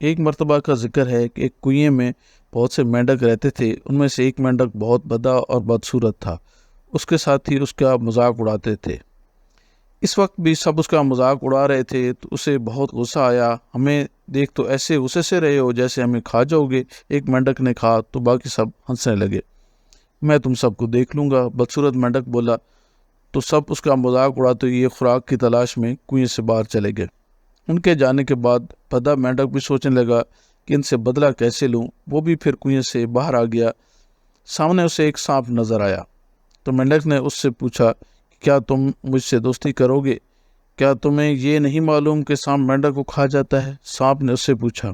ایک مرتبہ کا ذکر ہے کہ ایک کنویں میں بہت سے مینڈک رہتے تھے۔ ان میں سے ایک مینڈک بہت بدا اور بدصورت تھا۔ اس کے ساتھی اس کا مذاق اڑاتے تھے۔ اس وقت بھی سب اس کا مذاق اڑا رہے تھے تو اسے بہت غصہ آیا۔ ہمیں دیکھ تو ایسے غصے سے رہے ہو جیسے ہمیں کھا جاؤ گے۔ ایک مینڈک نے کہا تو باقی سب ہنسنے لگے۔ میں تم سب کو دیکھ لوں گا، بدصورت مینڈک بولا۔ تو سب اس کا مذاق اڑاتے ہوئے خوراک کی تلاش میں کنویں سے باہر چلے گئے۔ ان کے جانے کے بعد بدا مینڈک بھی سوچنے لگا کہ ان سے بدلہ کیسے لوں۔ وہ بھی پھر کنویں سے باہر آ گیا۔ سامنے اسے ایک سانپ نظر آیا تو مینڈک نے اس سے پوچھا، کیا تم مجھ سے دوستی کرو گے؟ کیا تمہیں یہ نہیں معلوم کہ سانپ مینڈک کو کھا جاتا ہے؟ سانپ نے اس سے پوچھا،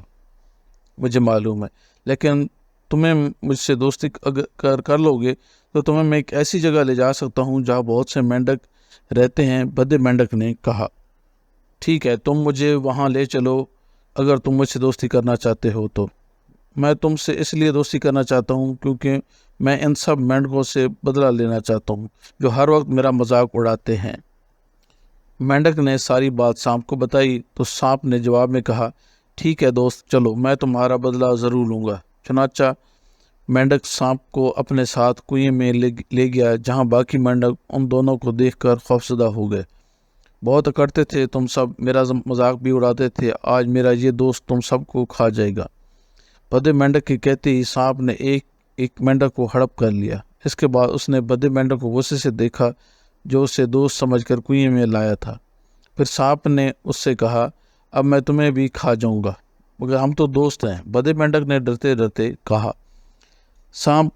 مجھے معلوم ہے، لیکن تمہیں مجھ سے دوستی اگر کر لو گے تو تمہیں میں ایک ایسی جگہ لے جا سکتا ہوں جہاں بہت سے مینڈک رہتے ہیں۔ بدے مینڈک نے کہا، ٹھیک ہے، تم مجھے وہاں لے چلو اگر تم مجھ سے دوستی کرنا چاہتے ہو تو۔ میں تم سے اس لیے دوستی کرنا چاہتا ہوں کیونکہ میں ان سب مینڈکوں سے بدلہ لینا چاہتا ہوں جو ہر وقت میرا مذاق اڑاتے ہیں۔ مینڈک نے ساری بات سانپ کو بتائی تو سانپ نے جواب میں کہا، ٹھیک ہے دوست، چلو میں تمہارا بدلہ ضرور لوں گا۔ چنانچہ مینڈک سانپ کو اپنے ساتھ کنویں میں لے گیا جہاں باقی مینڈک ان دونوں کو دیکھ کر خوفزدہ ہو گئے۔ بہت اکڑتے تھے تم سب، میرا مذاق بھی اڑاتے تھے، آج میرا یہ دوست تم سب کو کھا جائے گا۔ بدے مینڈک کے کہتے ہی سانپ نے ایک مینڈک کو ہڑپ کر لیا۔ اس کے بعد اس نے بدے مینڈک کو غصے سے دیکھا جو اسے دوست سمجھ کر کنویں میں لایا تھا۔ پھر سانپ نے اس سے کہا، اب میں تمہیں بھی کھا جاؤں گا، مگر ہم تو دوست ہیں۔ بدے مینڈک نے ڈرتے ڈرتے کہا، سانپ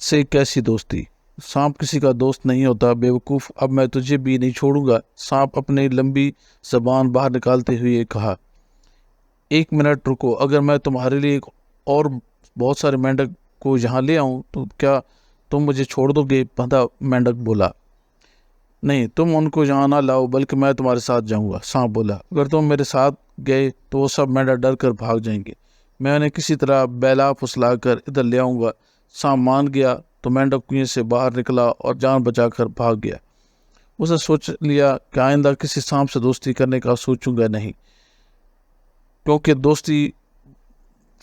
سے کیسی دوستی؟ سانپ کسی کا دوست نہیں ہوتا، بے وقوف، اب میں تجھے بھی نہیں چھوڑوں گا۔ سانپ اپنی لمبی زبان باہر نکالتے ہوئے کہا، ایک منٹ رکو، اگر میں تمہارے لیے اور بہت سارے مینڈک کو یہاں لے آؤں تو کیا تم مجھے چھوڑ دو گے؟ بدا مینڈک بولا، نہیں، تم ان کو یہاں نہ لاؤ بلکہ میں تمہارے ساتھ جاؤں گا۔ سانپ بولا، اگر تم میرے ساتھ گئے تو وہ سب مینڈک ڈر کر بھاگ جائیں گے، میں انہیں کسی طرح بیلا پھسلا کر ادھر لے آؤں گا۔ سانپ مان گیا تو مینڈک کنویں سے باہر نکلا اور جان بچا کر بھاگ گیا۔ اسے سوچ لیا کہ آئندہ کسی سانپ سے دوستی کرنے کا سوچوں گا نہیں، کیونکہ دوستی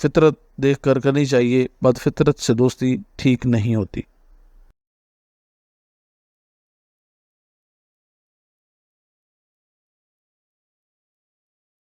فطرت دیکھ کر کرنی چاہیے، بد فطرت سے دوستی ٹھیک نہیں ہوتی۔